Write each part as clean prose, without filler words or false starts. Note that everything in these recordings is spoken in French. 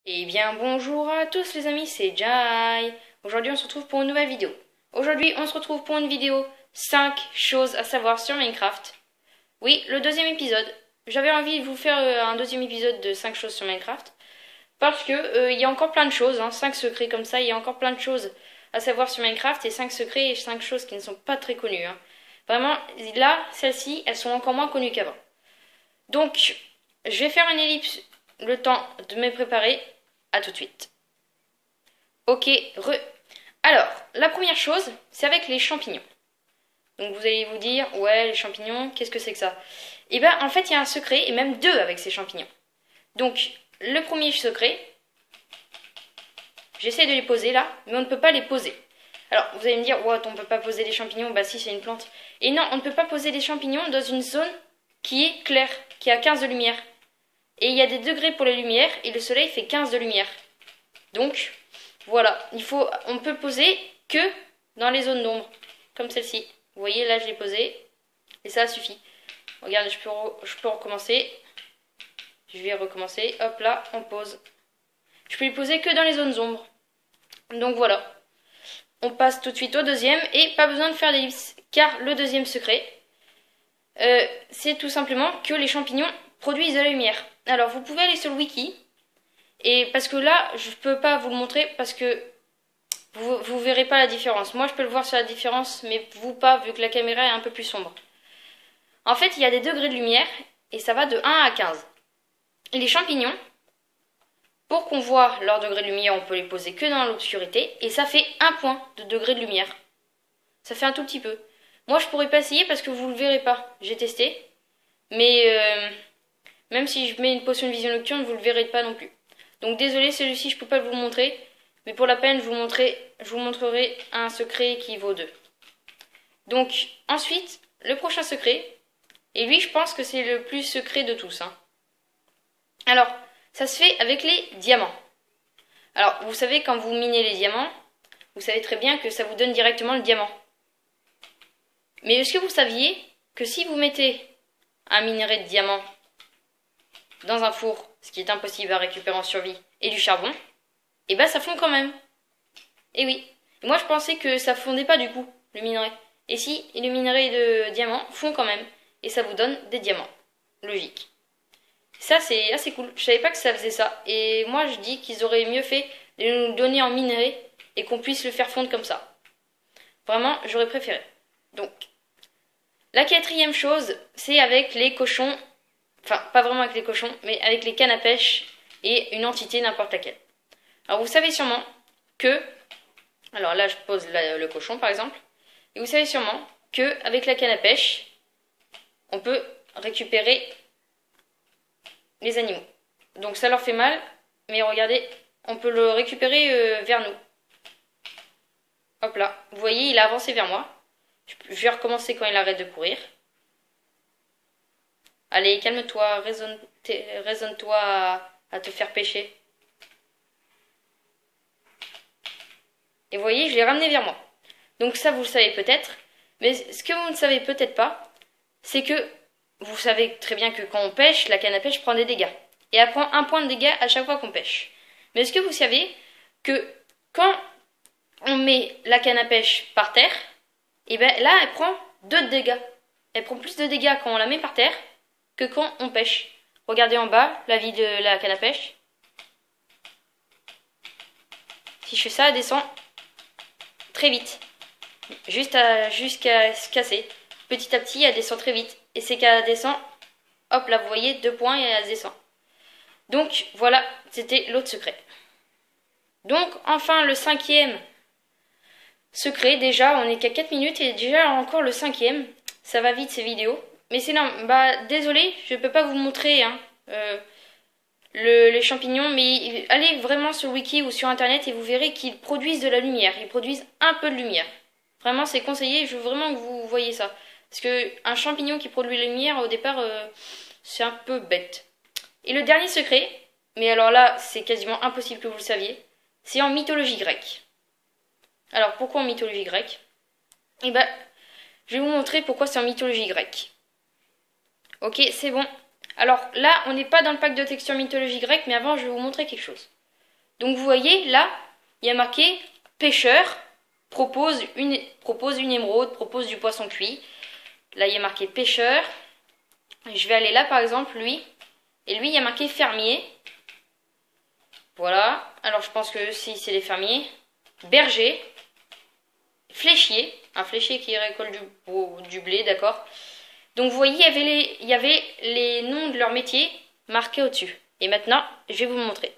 Eh bien bonjour à tous les amis, c'est Jai. Aujourd'hui on se retrouve pour une nouvelle vidéo. Aujourd'hui on se retrouve pour une vidéo 5 choses à savoir sur Minecraft. Oui, le deuxième épisode. J'avais envie de vous faire un deuxième épisode de 5 choses sur Minecraft. Parce que il y a encore plein de choses, 5 secrets comme ça, il y a encore plein de choses à savoir sur Minecraft. Et 5 secrets et 5 choses qui ne sont pas très connues. Vraiment, là, celles-ci, elles sont encore moins connues qu'avant. Donc, je vais faire une ellipse le temps de me préparer. À tout de suite. Ok, Alors, la première chose, c'est avec les champignons. Donc vous allez vous dire, ouais, les champignons, qu'est-ce que c'est que ça? Et bien, en fait, il y a un secret, et même deux avec ces champignons. Donc, le premier secret, j'essaie de les poser là, mais on ne peut pas les poser. Alors, vous allez me dire, what, on ne peut pas poser les champignons? Bah si, c'est une plante. Et non, on ne peut pas poser les champignons dans une zone qui est claire, qui a 15 de lumière. Et il y a des degrés pour les lumières, et le soleil fait 15 de lumière. Donc, voilà, on peut poser que dans les zones d'ombre, comme celle-ci. Vous voyez, là, je l'ai posé, et ça suffit. Regardez, je peux recommencer. Je vais recommencer, hop là, on pose. Je peux les poser que dans les zones ombres. Donc voilà. On passe tout de suite au deuxième, et pas besoin de faire d'ellipse, car le deuxième secret, c'est tout simplement que les champignons produisent de la lumière. Alors, vous pouvez aller sur le wiki, et parce que là, je ne peux pas vous le montrer, parce que vous verrez pas la différence. Moi, je peux le voir sur la différence, mais vous pas, vu que la caméra est un peu plus sombre. En fait, il y a des degrés de lumière, et ça va de 1 à 15. Et les champignons, pour qu'on voit leur degré de lumière, on peut les poser que dans l'obscurité, et ça fait 1 point de degré de lumière. Ça fait un tout petit peu. Moi, je pourrais pas essayer parce que vous le verrez pas. J'ai testé, mais même si je mets une potion de vision nocturne, vous le verrez pas non plus. Donc désolé, celui-ci, je peux pas vous le montrer. Mais pour la peine, je vous montrerai un secret qui vaut 2. Donc, ensuite, le prochain secret. Et lui, je pense que c'est le plus secret de tous. Alors, ça se fait avec les diamants. Alors, vous savez, quand vous minez les diamants, vous savez très bien que ça vous donne directement le diamant. Mais est-ce que vous saviez que si vous mettez un minerai de diamant dans un four, ce qui est impossible à récupérer en survie, et du charbon, et ben ça fond quand même. Et oui. Et moi je pensais que ça fondait pas du coup, le minerai. Et si, le minerai de diamant fond quand même. Et ça vous donne des diamants. Logique. Ça c'est assez cool. Je savais pas que ça faisait ça. Et moi je dis qu'ils auraient mieux fait de nous donner en minerai et qu'on puisse le faire fondre comme ça. Vraiment, j'aurais préféré. Donc, la quatrième chose, c'est avec les cochons. Enfin, pas vraiment avec les cochons, mais avec les cannes à pêche et une entité n'importe laquelle. Alors vous savez sûrement que, alors là je pose le cochon par exemple, et vous savez sûrement que avec la canne à pêche, on peut récupérer les animaux. Donc ça leur fait mal, mais regardez, on peut le récupérer vers nous. Hop là, vous voyez, il a avancé vers moi. Je vais recommencer quand il arrête de courir. Allez, calme-toi, raisonne-toi à te faire pêcher. Et vous voyez, je l'ai ramené vers moi. Donc ça, vous le savez peut-être. Mais ce que vous ne savez peut-être pas, c'est que vous savez très bien que quand on pêche, la canne à pêche prend des dégâts. Et elle prend 1 point de dégâts à chaque fois qu'on pêche. Mais est-ce que vous savez que quand on met la canne à pêche par terre, et ben là, elle prend 2 dégâts. Elle prend plus de dégâts quand on la met par terre que quand on pêche. Regardez en bas la vie de la canne à pêche. Si je fais ça, elle descend très vite. Jusqu'à se casser. Petit à petit, elle descend très vite. Et c'est qu'elle descend, hop là, vous voyez, 2 points et elle descend. Donc, voilà, c'était l'autre secret. Donc, enfin, le 5e secret. Déjà, on est qu'à 4 minutes et déjà encore le 5e. Ça va vite ces vidéos. Mais c'est non, désolé, je peux pas vous montrer les champignons, mais allez vraiment sur Wiki ou sur internet et vous verrez qu'ils produisent de la lumière. Ils produisent un peu de lumière. Vraiment, c'est conseillé, je veux vraiment que vous voyez ça. Parce qu'un champignon qui produit la lumière, au départ, c'est un peu bête. Et le dernier secret, mais alors là, c'est quasiment impossible que vous le saviez, c'est en mythologie grecque. Alors, pourquoi en mythologie grecque? Eh ben, je vais vous montrer pourquoi c'est en mythologie grecque. Ok, c'est bon. Alors là, on n'est pas dans le pack de texture mythologie grecque, mais avant, je vais vous montrer quelque chose. Donc vous voyez, là, il y a marqué pêcheur, propose une émeraude, propose du poisson cuit. Là, il y a marqué pêcheur. Je vais aller là, par exemple, lui. Et lui, il y a marqué fermier. Voilà. Alors, je pense que si c'est les fermiers. Berger. Fléchier. Un fléchier qui récolte du blé, d'accord. Donc, vous voyez, il y avait les noms de leur métier marqués au-dessus. Et maintenant, je vais vous montrer.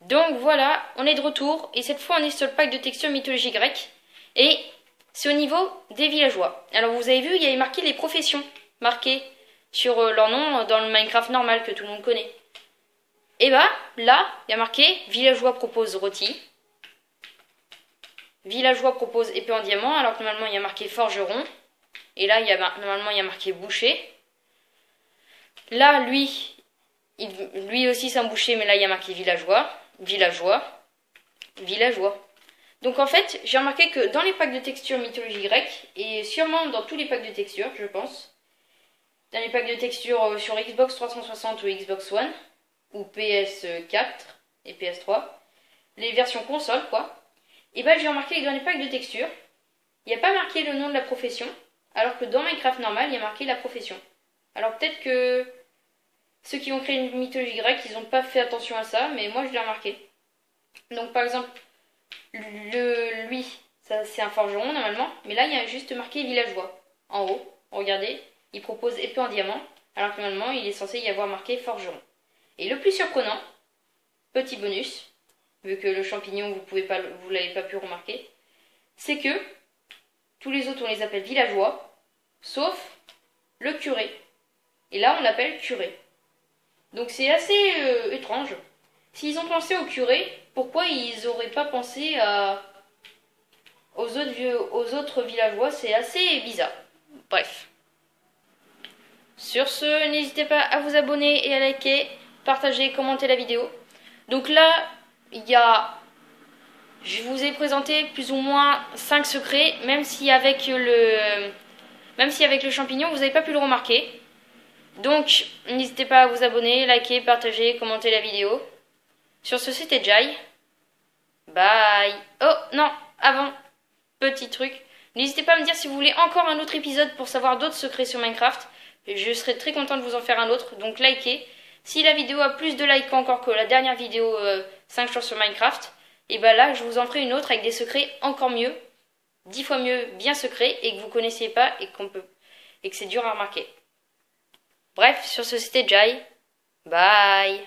Donc, voilà, on est de retour. Et cette fois, on est sur le pack de textures mythologie grecque. Et c'est au niveau des villageois. Alors, vous avez vu, il y avait marqué les professions marquées sur leur nom dans le Minecraft normal que tout le monde connaît. Et bah, là, il y a marqué villageois propose rôti. Villageois propose épée en diamant, alors que normalement, il y a marqué forgeron. Et là, normalement, il y a marqué boucher. Là, lui aussi, c'est un boucher, mais là, il y a marqué villageois. Villageois. Villageois. Donc, en fait, j'ai remarqué que dans les packs de textures mythologie grecque, et sûrement dans tous les packs de textures, je pense, dans les packs de textures sur Xbox 360 ou Xbox One, ou PS4 et PS3, les versions console, quoi, et bah, j'ai remarqué que dans les packs de textures, il n'y a pas marqué le nom de la profession, alors que dans Minecraft normal, il y a marqué la profession. Alors peut-être que ceux qui ont créé une mythologie grecque, ils n'ont pas fait attention à ça, mais moi je l'ai remarqué. Donc par exemple, lui, ça c'est un forgeron normalement, mais là il y a juste marqué villageois. En haut, regardez, il propose épée en diamant, alors que normalement il est censé y avoir marqué forgeron. Et le plus surprenant, petit bonus, vu que le champignon vous l'avez pas pu remarquer, c'est que tous les autres on les appelle villageois, sauf le curé. Et là on l'appelle curé. Donc c'est assez étrange. S'ils ont pensé au curé, pourquoi ils n'auraient pas pensé aux autres villageois? C'est assez bizarre. Bref. Sur ce, n'hésitez pas à vous abonner et à liker, partager, commenter la vidéo. Donc là, je vous ai présenté plus ou moins 5 secrets, même si avec le champignon, vous n'avez pas pu le remarquer. Donc, n'hésitez pas à vous abonner, liker, partager, commenter la vidéo. Sur ce, c'était Jai. Bye. Oh, non, avant, petit truc. N'hésitez pas à me dire si vous voulez encore un autre épisode pour savoir d'autres secrets sur Minecraft. Je serai très content de vous en faire un autre, donc likez. Si la vidéo a plus de likes encore que la dernière vidéo 5 jours sur Minecraft, et bah là, je vous en ferai une autre avec des secrets encore mieux, 10 fois mieux, bien secrets, et que vous connaissiez pas et que c'est dur à remarquer. Bref, sur ce, c'était Jai. Bye.